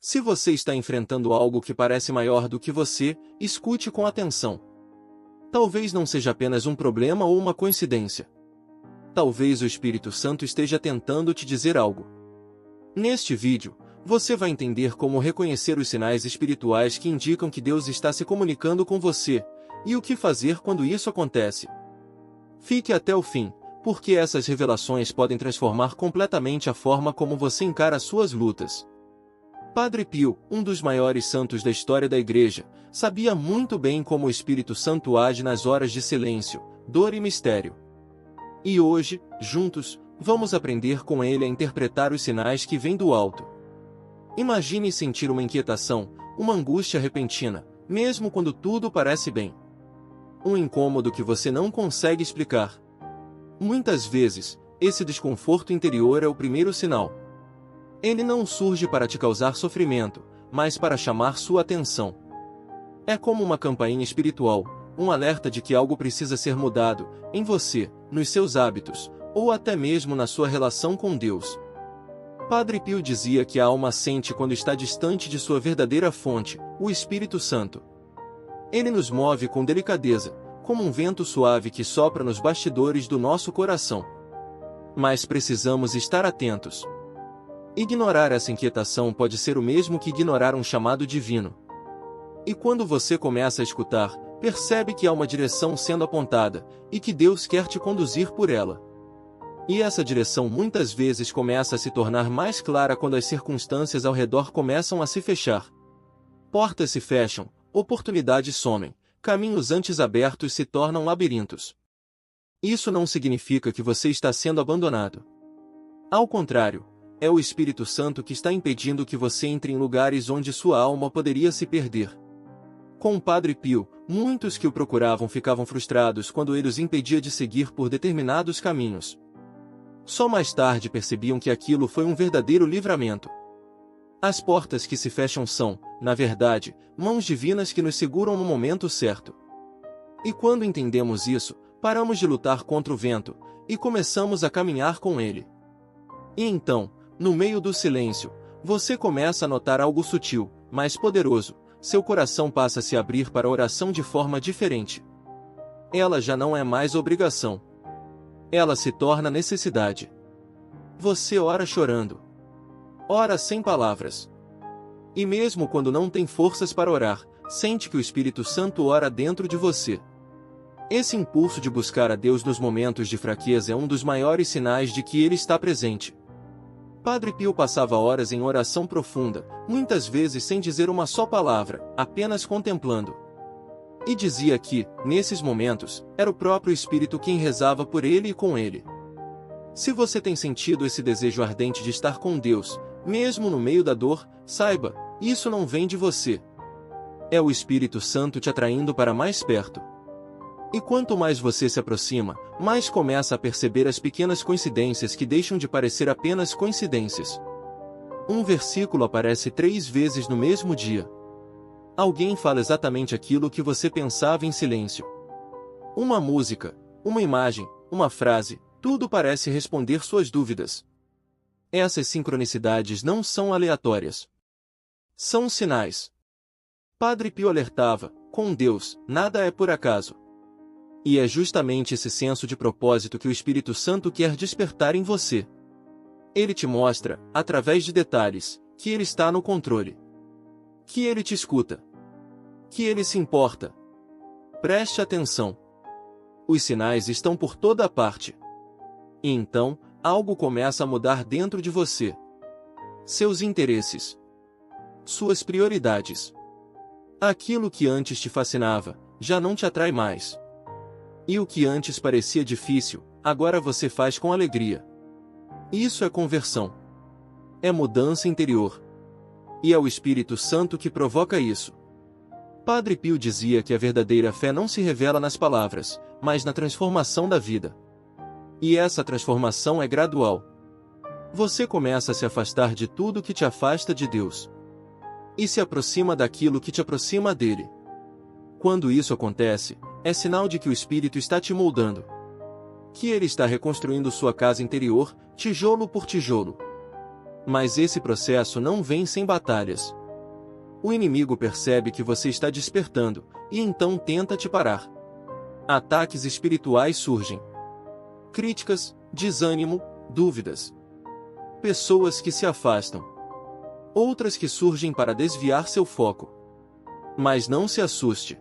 Se você está enfrentando algo que parece maior do que você, escute com atenção. Talvez não seja apenas um problema ou uma coincidência. Talvez o Espírito Santo esteja tentando te dizer algo. Neste vídeo, você vai entender como reconhecer os sinais espirituais que indicam que Deus está se comunicando com você, e o que fazer quando isso acontece. Fique até o fim, porque essas revelações podem transformar completamente a forma como você encara suas lutas. Padre Pio, um dos maiores santos da história da Igreja, sabia muito bem como o Espírito Santo age nas horas de silêncio, dor e mistério. E hoje, juntos, vamos aprender com ele a interpretar os sinais que vêm do alto. Imagine sentir uma inquietação, uma angústia repentina, mesmo quando tudo parece bem. Um incômodo que você não consegue explicar. Muitas vezes, esse desconforto interior é o primeiro sinal. Ele não surge para te causar sofrimento, mas para chamar sua atenção. É como uma campainha espiritual, um alerta de que algo precisa ser mudado, em você, nos seus hábitos, ou até mesmo na sua relação com Deus. Padre Pio dizia que a alma sente quando está distante de sua verdadeira fonte, o Espírito Santo. Ele nos move com delicadeza, como um vento suave que sopra nos bastidores do nosso coração. Mas precisamos estar atentos. Ignorar essa inquietação pode ser o mesmo que ignorar um chamado divino. E quando você começa a escutar, percebe que há uma direção sendo apontada, e que Deus quer te conduzir por ela. E essa direção muitas vezes começa a se tornar mais clara quando as circunstâncias ao redor começam a se fechar. Portas se fecham, oportunidades somem, caminhos antes abertos se tornam labirintos. Isso não significa que você está sendo abandonado. Ao contrário, é o Espírito Santo que está impedindo que você entre em lugares onde sua alma poderia se perder. Com o Padre Pio, muitos que o procuravam ficavam frustrados quando ele os impedia de seguir por determinados caminhos. Só mais tarde percebiam que aquilo foi um verdadeiro livramento. As portas que se fecham são, na verdade, mãos divinas que nos seguram no momento certo. E quando entendemos isso, paramos de lutar contra o vento, e começamos a caminhar com ele. E então, no meio do silêncio, você começa a notar algo sutil, mas poderoso. Seu coração passa a se abrir para a oração de forma diferente. Ela já não é mais obrigação. Ela se torna necessidade. Você ora chorando. Ora sem palavras. E mesmo quando não tem forças para orar, sente que o Espírito Santo ora dentro de você. Esse impulso de buscar a Deus nos momentos de fraqueza é um dos maiores sinais de que Ele está presente. Padre Pio passava horas em oração profunda, muitas vezes sem dizer uma só palavra, apenas contemplando. E dizia que, nesses momentos, era o próprio Espírito quem rezava por ele e com ele. Se você tem sentido esse desejo ardente de estar com Deus, mesmo no meio da dor, saiba, isso não vem de você. É o Espírito Santo te atraindo para mais perto. E quanto mais você se aproxima, mais começa a perceber as pequenas coincidências que deixam de parecer apenas coincidências. Um versículo aparece 3 vezes no mesmo dia. Alguém fala exatamente aquilo que você pensava em silêncio. Uma música, uma imagem, uma frase, tudo parece responder suas dúvidas. Essas sincronicidades não são aleatórias. São sinais. Padre Pio alertava, com Deus, nada é por acaso. E é justamente esse senso de propósito que o Espírito Santo quer despertar em você. Ele te mostra, através de detalhes, que ele está no controle. Que ele te escuta. Que ele se importa. Preste atenção. Os sinais estão por toda parte. E então, algo começa a mudar dentro de você. Seus interesses. Suas prioridades. Aquilo que antes te fascinava, já não te atrai mais. E o que antes parecia difícil, agora você faz com alegria. Isso é conversão. É mudança interior. E é o Espírito Santo que provoca isso. Padre Pio dizia que a verdadeira fé não se revela nas palavras, mas na transformação da vida. E essa transformação é gradual. Você começa a se afastar de tudo que te afasta de Deus. E se aproxima daquilo que te aproxima dele. Quando isso acontece, é sinal de que o Espírito está te moldando. Que ele está reconstruindo sua casa interior, tijolo por tijolo. Mas esse processo não vem sem batalhas. O inimigo percebe que você está despertando, e então tenta te parar. Ataques espirituais surgem. Críticas, desânimo, dúvidas. Pessoas que se afastam. Outras que surgem para desviar seu foco. Mas não se assuste.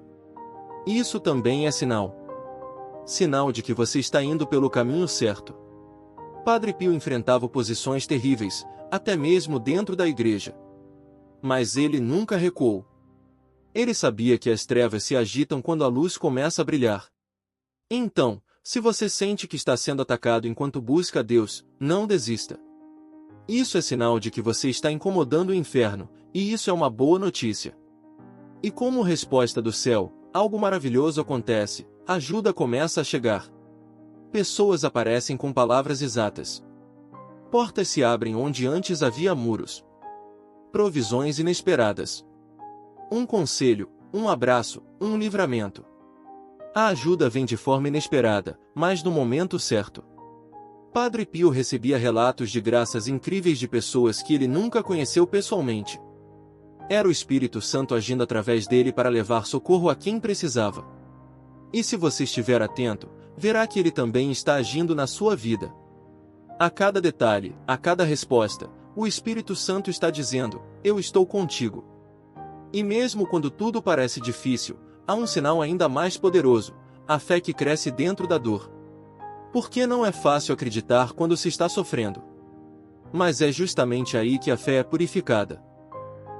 Isso também é sinal. Sinal de que você está indo pelo caminho certo. Padre Pio enfrentava oposições terríveis, até mesmo dentro da igreja. Mas ele nunca recuou. Ele sabia que as trevas se agitam quando a luz começa a brilhar. Então, se você sente que está sendo atacado enquanto busca a Deus, não desista. Isso é sinal de que você está incomodando o inferno, e isso é uma boa notícia. E como resposta do céu, algo maravilhoso acontece, a ajuda começa a chegar. Pessoas aparecem com palavras exatas. Portas se abrem onde antes havia muros. Provisões inesperadas. Um conselho, um abraço, um livramento. A ajuda vem de forma inesperada, mas no momento certo. Padre Pio recebia relatos de graças incríveis de pessoas que ele nunca conheceu pessoalmente. Era o Espírito Santo agindo através dele para levar socorro a quem precisava. E se você estiver atento, verá que ele também está agindo na sua vida. A cada detalhe, a cada resposta, o Espírito Santo está dizendo: eu estou contigo. E mesmo quando tudo parece difícil, há um sinal ainda mais poderoso, a fé que cresce dentro da dor. Porque não é fácil acreditar quando se está sofrendo. Mas é justamente aí que a fé é purificada.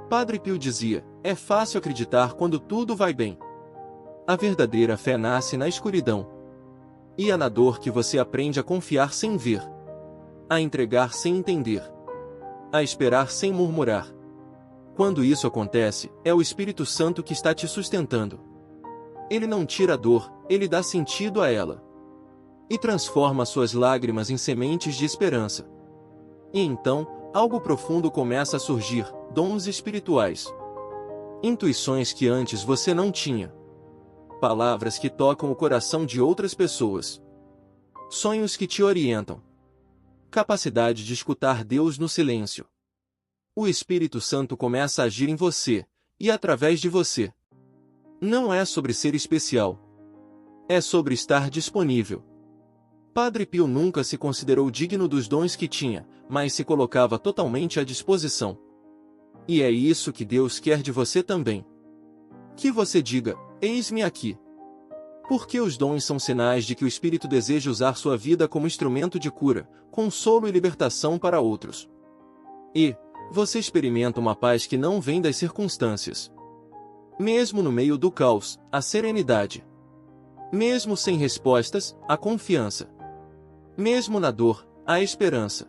Padre Pio dizia: é fácil acreditar quando tudo vai bem. A verdadeira fé nasce na escuridão. E é na dor que você aprende a confiar sem ver. A entregar sem entender. A esperar sem murmurar. Quando isso acontece, é o Espírito Santo que está te sustentando. Ele não tira a dor, ele dá sentido a ela. E transforma suas lágrimas em sementes de esperança. E então, algo profundo começa a surgir, dons espirituais. Intuições que antes você não tinha. Palavras que tocam o coração de outras pessoas. Sonhos que te orientam. Capacidade de escutar Deus no silêncio. O Espírito Santo começa a agir em você, e através de você. Não é sobre ser especial. É sobre estar disponível. Padre Pio nunca se considerou digno dos dons que tinha, mas se colocava totalmente à disposição. E é isso que Deus quer de você também. Que você diga: eis-me aqui. Porque os dons são sinais de que o Espírito deseja usar sua vida como instrumento de cura, consolo e libertação para outros. E você experimenta uma paz que não vem das circunstâncias. Mesmo no meio do caos, a serenidade. Mesmo sem respostas, a confiança. Mesmo na dor, a esperança.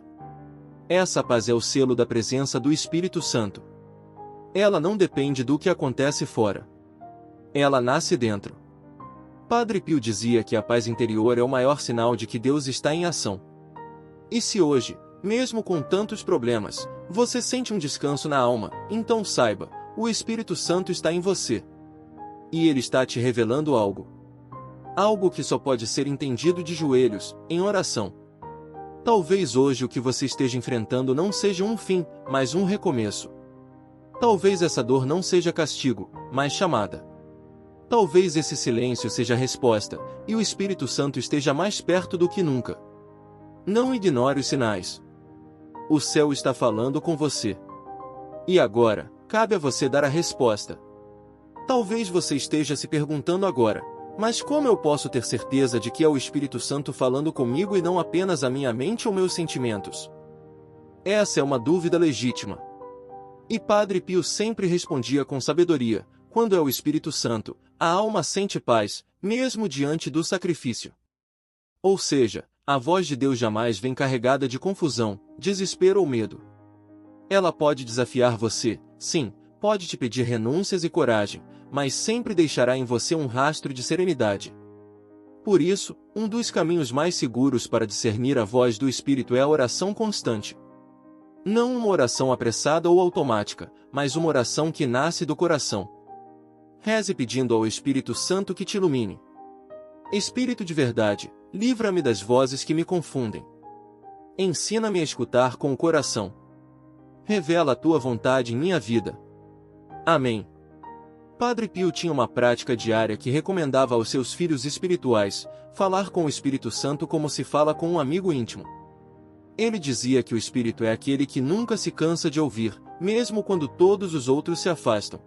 Essa paz é o selo da presença do Espírito Santo. Ela não depende do que acontece fora. Ela nasce dentro. Padre Pio dizia que a paz interior é o maior sinal de que Deus está em ação. E se hoje, mesmo com tantos problemas, você sente um descanso na alma, então saiba, o Espírito Santo está em você. E ele está te revelando algo. Algo que só pode ser entendido de joelhos, em oração. Talvez hoje o que você esteja enfrentando não seja um fim, mas um recomeço. Talvez essa dor não seja castigo, mas chamada. Talvez esse silêncio seja a resposta, e o Espírito Santo esteja mais perto do que nunca. Não ignore os sinais. O céu está falando com você. E agora, cabe a você dar a resposta. Talvez você esteja se perguntando agora: mas como eu posso ter certeza de que é o Espírito Santo falando comigo e não apenas a minha mente ou meus sentimentos? Essa é uma dúvida legítima. E Padre Pio sempre respondia com sabedoria: quando é o Espírito Santo, a alma sente paz, mesmo diante do sacrifício. Ou seja, a voz de Deus jamais vem carregada de confusão, desespero ou medo. Ela pode desafiar você, sim, pode te pedir renúncias e coragem, mas sempre deixará em você um rastro de serenidade. Por isso, um dos caminhos mais seguros para discernir a voz do Espírito é a oração constante. Não uma oração apressada ou automática, mas uma oração que nasce do coração. Reze pedindo ao Espírito Santo que te ilumine. Espírito de verdade, livra-me das vozes que me confundem. Ensina-me a escutar com o coração. revela a tua vontade em minha vida. Amém. Padre Pio tinha uma prática diária que recomendava aos seus filhos espirituais, falar com o Espírito Santo como se fala com um amigo íntimo. Ele dizia que o Espírito é aquele que nunca se cansa de ouvir, mesmo quando todos os outros se afastam.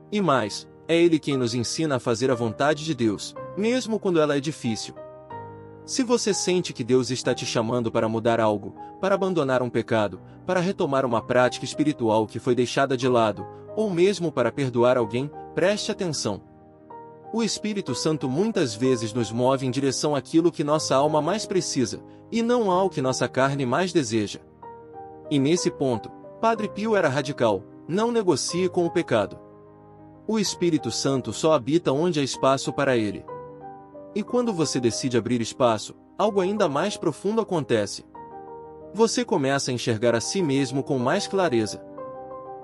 E mais, é ele quem nos ensina a fazer a vontade de Deus, mesmo quando ela é difícil. Se você sente que Deus está te chamando para mudar algo, para abandonar um pecado, para retomar uma prática espiritual que foi deixada de lado, ou mesmo para perdoar alguém, preste atenção. O Espírito Santo muitas vezes nos move em direção àquilo que nossa alma mais precisa, e não ao que nossa carne mais deseja. E nesse ponto, Padre Pio era radical: não negocie com o pecado. O Espírito Santo só habita onde há espaço para ele. E quando você decide abrir espaço, algo ainda mais profundo acontece. Você começa a enxergar a si mesmo com mais clareza.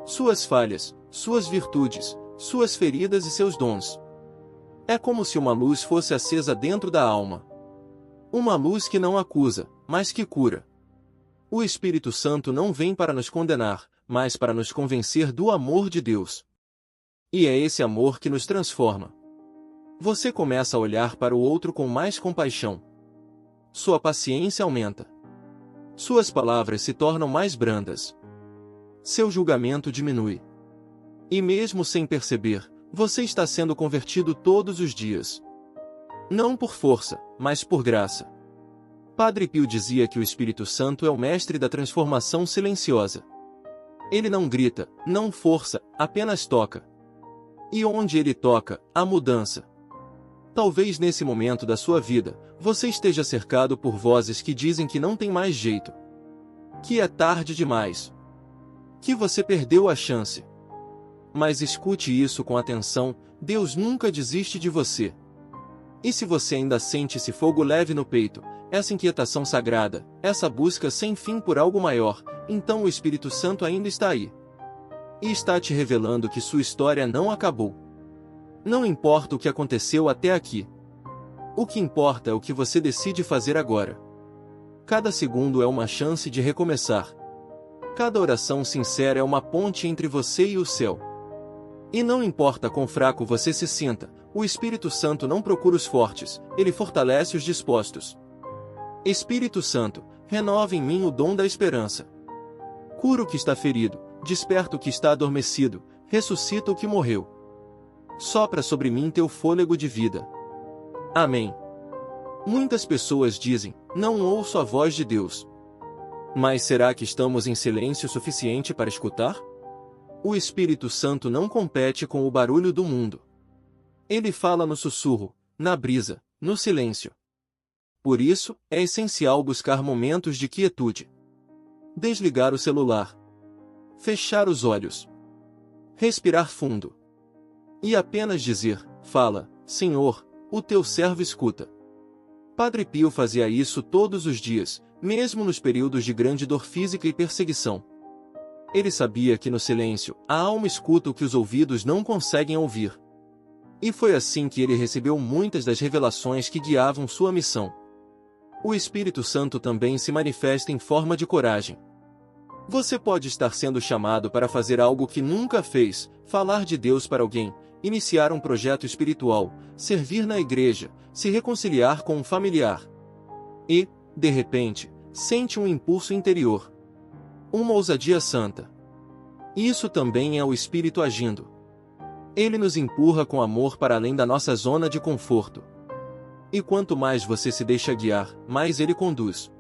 Suas falhas, suas virtudes, suas feridas e seus dons. É como se uma luz fosse acesa dentro da alma. Uma luz que não acusa, mas que cura. O Espírito Santo não vem para nos condenar, mas para nos convencer do amor de Deus. E é esse amor que nos transforma. Você começa a olhar para o outro com mais compaixão. Sua paciência aumenta. Suas palavras se tornam mais brandas. Seu julgamento diminui. E mesmo sem perceber, você está sendo convertido todos os dias. Não por força, mas por graça. Padre Pio dizia que o Espírito Santo é o mestre da transformação silenciosa. Ele não grita, não força, apenas toca. E onde ele toca, há mudança. Talvez nesse momento da sua vida, você esteja cercado por vozes que dizem que não tem mais jeito. Que é tarde demais. Que você perdeu a chance. Mas escute isso com atenção: Deus nunca desiste de você. E se você ainda sente esse fogo leve no peito, essa inquietação sagrada, essa busca sem fim por algo maior, então o Espírito Santo ainda está aí. E está te revelando que sua história não acabou. Não importa o que aconteceu até aqui. O que importa é o que você decide fazer agora. Cada segundo é uma chance de recomeçar. Cada oração sincera é uma ponte entre você e o céu. E não importa quão fraco você se sinta, o Espírito Santo não procura os fortes, ele fortalece os dispostos. Espírito Santo, renova em mim o dom da esperança. Cura o que está ferido, desperta o que está adormecido, ressuscita o que morreu. Sopra sobre mim teu fôlego de vida. Amém. Muitas pessoas dizem: não ouço a voz de Deus. Mas será que estamos em silêncio suficiente para escutar? O Espírito Santo não compete com o barulho do mundo. Ele fala no sussurro, na brisa, no silêncio. Por isso, é essencial buscar momentos de quietude. Desligar o celular. Fechar os olhos. Respirar fundo. E apenas dizer: fala, Senhor, o teu servo escuta. Padre Pio fazia isso todos os dias, mesmo nos períodos de grande dor física e perseguição. Ele sabia que no silêncio, a alma escuta o que os ouvidos não conseguem ouvir. E foi assim que ele recebeu muitas das revelações que guiavam sua missão. O Espírito Santo também se manifesta em forma de coragem. Você pode estar sendo chamado para fazer algo que nunca fez, falar de Deus para alguém, iniciar um projeto espiritual, servir na igreja, se reconciliar com um familiar. E, de repente, sente um impulso interior. Uma ousadia santa. Isso também é o Espírito agindo. Ele nos empurra com amor para além da nossa zona de conforto. E quanto mais você se deixa guiar, mais ele conduz.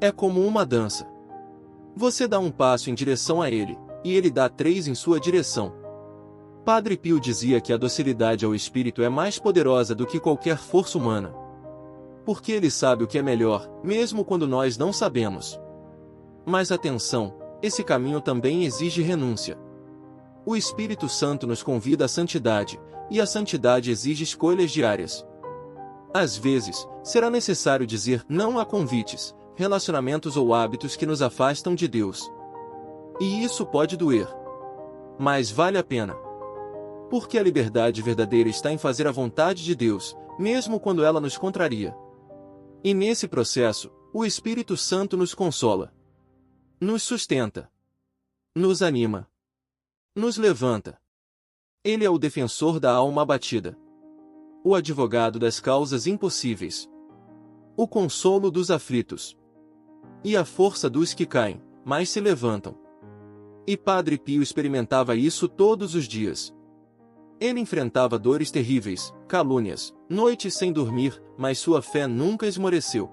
É como uma dança. Você dá um passo em direção a ele, e ele dá 3 em sua direção. Padre Pio dizia que a docilidade ao Espírito é mais poderosa do que qualquer força humana. Porque ele sabe o que é melhor, mesmo quando nós não sabemos. Mas atenção, esse caminho também exige renúncia. O Espírito Santo nos convida à santidade, e a santidade exige escolhas diárias. Às vezes, será necessário dizer não a convites, relacionamentos ou hábitos que nos afastam de Deus. E isso pode doer. Mas vale a pena. Porque a liberdade verdadeira está em fazer a vontade de Deus, mesmo quando ela nos contraria. E nesse processo, o Espírito Santo nos consola. Nos sustenta. Nos anima. Nos levanta. Ele é o defensor da alma abatida. O advogado das causas impossíveis. O consolo dos aflitos. E a força dos que caem, mas se levantam. E Padre Pio experimentava isso todos os dias. Ele enfrentava dores terríveis, calúnias, noites sem dormir, mas sua fé nunca esmoreceu.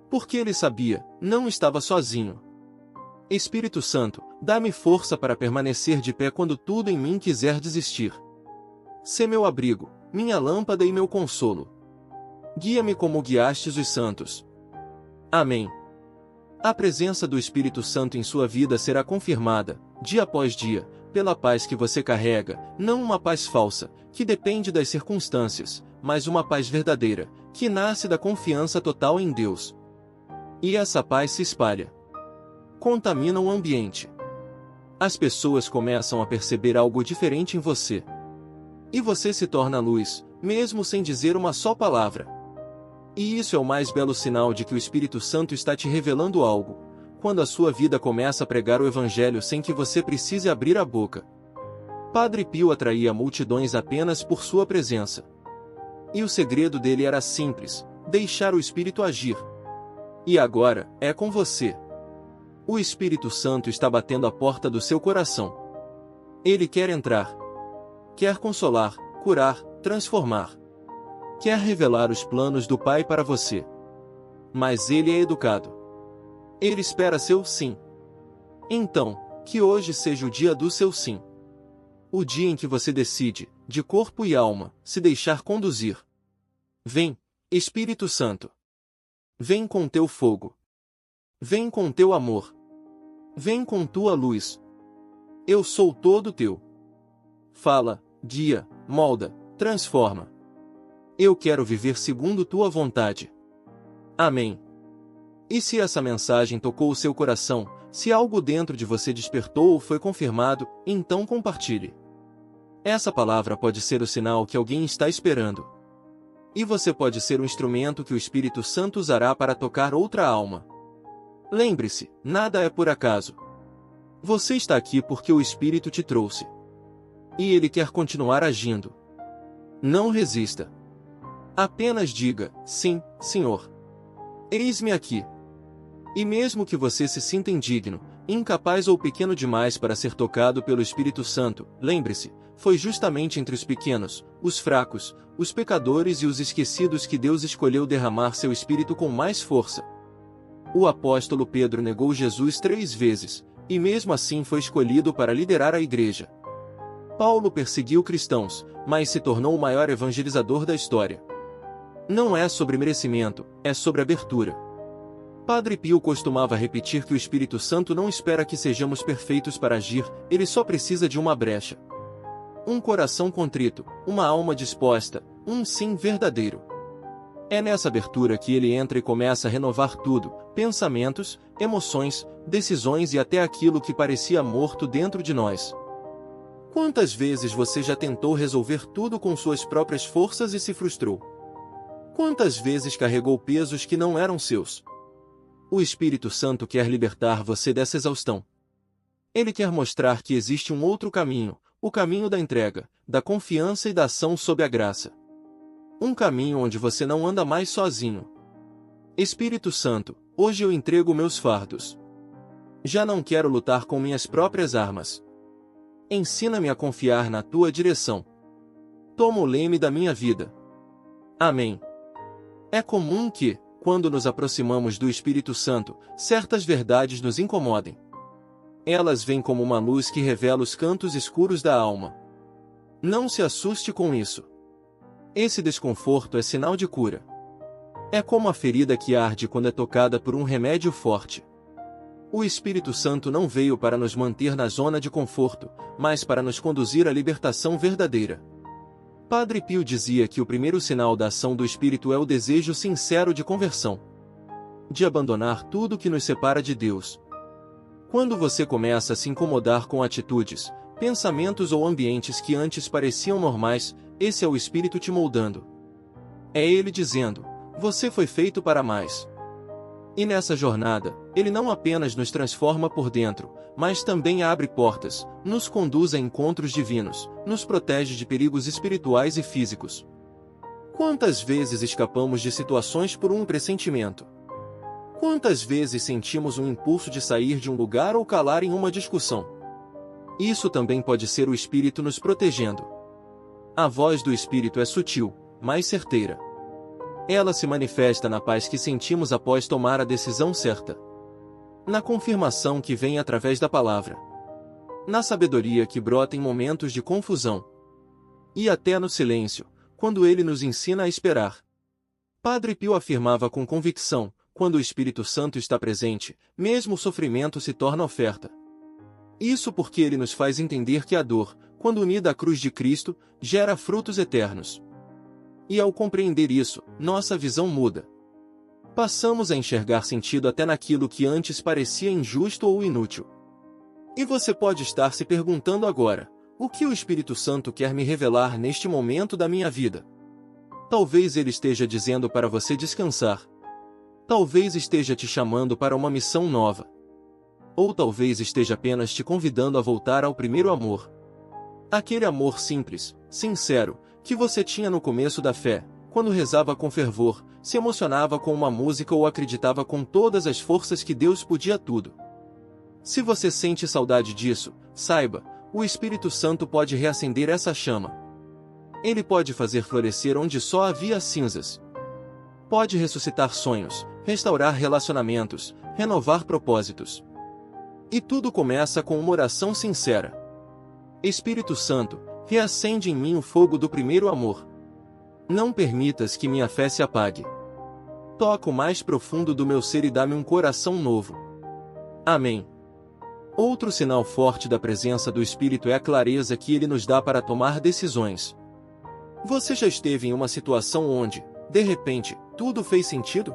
Porque ele sabia, não estava sozinho. Espírito Santo, dá-me força para permanecer de pé quando tudo em mim quiser desistir. Sê meu abrigo, minha lâmpada e meu consolo. Guia-me como guiastes os santos. Amém. A presença do Espírito Santo em sua vida será confirmada, dia após dia, pela paz que você carrega, não uma paz falsa, que depende das circunstâncias, mas uma paz verdadeira, que nasce da confiança total em Deus. E essa paz se espalha. Contamina o ambiente. As pessoas começam a perceber algo diferente em você. E você se torna luz, mesmo sem dizer uma só palavra. E isso é o mais belo sinal de que o Espírito Santo está te revelando algo, quando a sua vida começa a pregar o Evangelho sem que você precise abrir a boca. Padre Pio atraía multidões apenas por sua presença. E o segredo dele era simples: deixar o Espírito agir. E agora, é com você. O Espírito Santo está batendo a porta do seu coração. Ele quer entrar. Quer consolar, curar, transformar. Quer revelar os planos do Pai para você. Mas ele é educado. Ele espera seu sim. Então, que hoje seja o dia do seu sim. O dia em que você decide, de corpo e alma, se deixar conduzir. Vem, Espírito Santo. Vem com teu fogo. Vem com teu amor. Vem com tua luz. Eu sou todo teu. Fala, guia, molda, transforma. Eu quero viver segundo tua vontade. Amém. E se essa mensagem tocou o seu coração, se algo dentro de você despertou ou foi confirmado, então compartilhe. Essa palavra pode ser o sinal que alguém está esperando. E você pode ser o instrumento que o Espírito Santo usará para tocar outra alma. Lembre-se, nada é por acaso. Você está aqui porque o Espírito te trouxe. E ele quer continuar agindo. Não resista. Apenas diga, sim, Senhor. Eis-me aqui. E mesmo que você se sinta indigno, incapaz ou pequeno demais para ser tocado pelo Espírito Santo, lembre-se, foi justamente entre os pequenos, os fracos, os pecadores e os esquecidos que Deus escolheu derramar seu Espírito com mais força. O apóstolo Pedro negou Jesus 3 vezes, e mesmo assim foi escolhido para liderar a igreja. Paulo perseguiu cristãos, mas se tornou o maior evangelizador da história. Não é sobre merecimento, é sobre abertura. Padre Pio costumava repetir que o Espírito Santo não espera que sejamos perfeitos para agir, ele só precisa de uma brecha. Um coração contrito, uma alma disposta, um sim verdadeiro. É nessa abertura que ele entra e começa a renovar tudo, pensamentos, emoções, decisões e até aquilo que parecia morto dentro de nós. Quantas vezes você já tentou resolver tudo com suas próprias forças e se frustrou? Quantas vezes carregou pesos que não eram seus? O Espírito Santo quer libertar você dessa exaustão. Ele quer mostrar que existe um outro caminho, o caminho da entrega, da confiança e da ação sob a graça. Um caminho onde você não anda mais sozinho. Espírito Santo, hoje eu entrego meus fardos. Já não quero lutar com minhas próprias armas. Ensina-me a confiar na tua direção. Toma o leme da minha vida. Amém. É comum que, quando nos aproximamos do Espírito Santo, certas verdades nos incomodem. Elas vêm como uma luz que revela os cantos escuros da alma. Não se assuste com isso. Esse desconforto é sinal de cura. É como a ferida que arde quando é tocada por um remédio forte. O Espírito Santo não veio para nos manter na zona de conforto, mas para nos conduzir à libertação verdadeira. Padre Pio dizia que o primeiro sinal da ação do Espírito é o desejo sincero de conversão. De abandonar tudo que nos separa de Deus. Quando você começa a se incomodar com atitudes, pensamentos ou ambientes que antes pareciam normais, esse é o Espírito te moldando. É ele dizendo, você foi feito para mais. E nessa jornada, Ele não apenas nos transforma por dentro, mas também abre portas, nos conduz a encontros divinos, nos protege de perigos espirituais e físicos. Quantas vezes escapamos de situações por um pressentimento? Quantas vezes sentimos um impulso de sair de um lugar ou calar em uma discussão? Isso também pode ser o Espírito nos protegendo. A voz do Espírito é sutil, mas certeira. Ela se manifesta na paz que sentimos após tomar a decisão certa, na confirmação que vem através da palavra, na sabedoria que brota em momentos de confusão, e até no silêncio, quando Ele nos ensina a esperar. Padre Pio afirmava com convicção: quando o Espírito Santo está presente, mesmo o sofrimento se torna oferta. Isso porque ele nos faz entender que a dor, quando unida à cruz de Cristo, gera frutos eternos. E ao compreender isso, nossa visão muda. Passamos a enxergar sentido até naquilo que antes parecia injusto ou inútil. E você pode estar se perguntando agora: o que o Espírito Santo quer me revelar neste momento da minha vida? Talvez ele esteja dizendo para você descansar. Talvez esteja te chamando para uma missão nova. Ou talvez esteja apenas te convidando a voltar ao primeiro amor. Aquele amor simples, sincero, que você tinha no começo da fé, quando rezava com fervor, se emocionava com uma música ou acreditava com todas as forças que Deus podia tudo. Se você sente saudade disso, saiba, o Espírito Santo pode reacender essa chama. Ele pode fazer florescer onde só havia cinzas. Pode ressuscitar sonhos, restaurar relacionamentos, renovar propósitos. E tudo começa com uma oração sincera. Espírito Santo, reacende em mim o fogo do primeiro amor. Não permitas que minha fé se apague. Toca o mais profundo do meu ser e dá-me um coração novo. Amém. Outro sinal forte da presença do Espírito é a clareza que ele nos dá para tomar decisões. Você já esteve em uma situação onde, de repente, tudo fez sentido?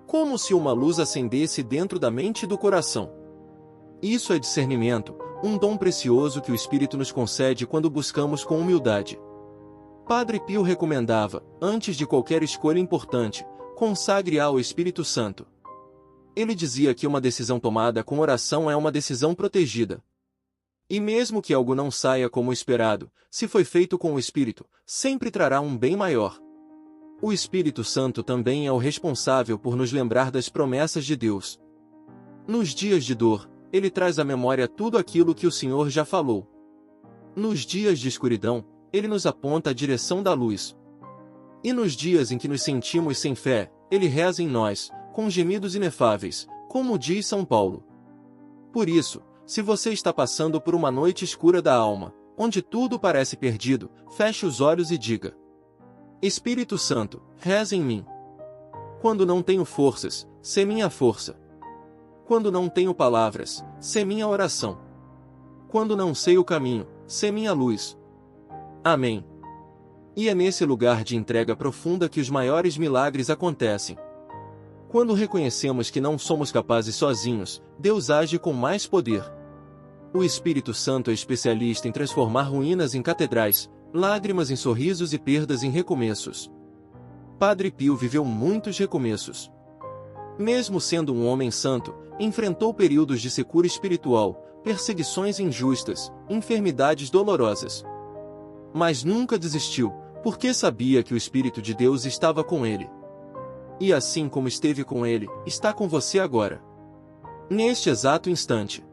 Como se uma luz acendesse dentro da mente e do coração. Isso é discernimento, um dom precioso que o Espírito nos concede quando buscamos com humildade. Padre Pio recomendava, antes de qualquer escolha importante, consagre ao Espírito Santo. Ele dizia que uma decisão tomada com oração é uma decisão protegida. E mesmo que algo não saia como esperado, se foi feito com o Espírito, sempre trará um bem maior. O Espírito Santo também é o responsável por nos lembrar das promessas de Deus. Nos dias de dor, ele traz à memória tudo aquilo que o Senhor já falou. Nos dias de escuridão, ele nos aponta a direção da luz. E nos dias em que nos sentimos sem fé, ele reza em nós, com gemidos inefáveis, como diz São Paulo. Por isso, se você está passando por uma noite escura da alma, onde tudo parece perdido, feche os olhos e diga: Espírito Santo, reza em mim. Quando não tenho forças, sê minha força. Quando não tenho palavras, sê minha oração. Quando não sei o caminho, sê minha luz. Amém. E é nesse lugar de entrega profunda que os maiores milagres acontecem. Quando reconhecemos que não somos capazes sozinhos, Deus age com mais poder. O Espírito Santo é especialista em transformar ruínas em catedrais, lágrimas em sorrisos e perdas em recomeços. Padre Pio viveu muitos recomeços. Mesmo sendo um homem santo, enfrentou períodos de secura espiritual, perseguições injustas, enfermidades dolorosas. Mas nunca desistiu, porque sabia que o Espírito de Deus estava com ele. E assim como esteve com ele, está com você agora. Neste exato instante.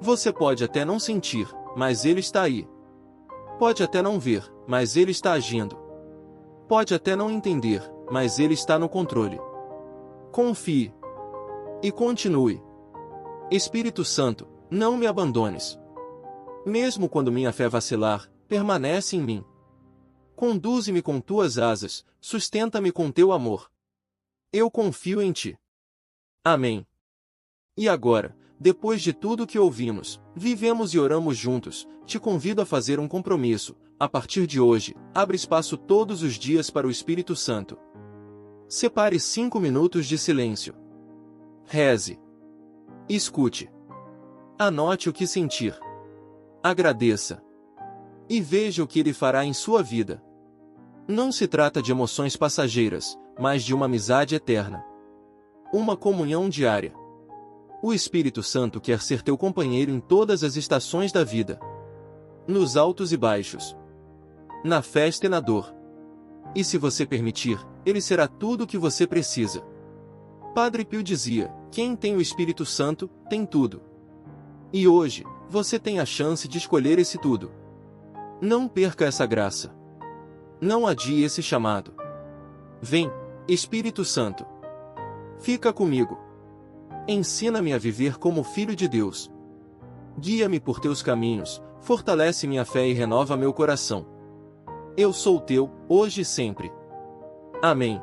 Você pode até não sentir, mas ele está aí. Pode até não ver, mas ele está agindo. Pode até não entender, mas ele está no controle. Confie. E continue. Espírito Santo, não me abandones. Mesmo quando minha fé vacilar, permanece em mim. Conduze-me com tuas asas, sustenta-me com teu amor. Eu confio em ti. Amém. E agora, depois de tudo que ouvimos, vivemos e oramos juntos, te convido a fazer um compromisso. A partir de hoje, abre espaço todos os dias para o Espírito Santo. Separe 5 minutos de silêncio. Reze. Escute. Anote o que sentir. Agradeça. E veja o que ele fará em sua vida. Não se trata de emoções passageiras, mas de uma amizade eterna. Uma comunhão diária. O Espírito Santo quer ser teu companheiro em todas as estações da vida. Nos altos e baixos. Na festa e na dor. E se você permitir, ele será tudo o que você precisa. Padre Pio dizia: quem tem o Espírito Santo, tem tudo. E hoje, você tem a chance de escolher esse tudo. Não perca essa graça. Não adie esse chamado. Vem, Espírito Santo. Fica comigo. Ensina-me a viver como filho de Deus. Guia-me por teus caminhos, fortalece minha fé e renova meu coração. Eu sou teu, hoje e sempre. Amém.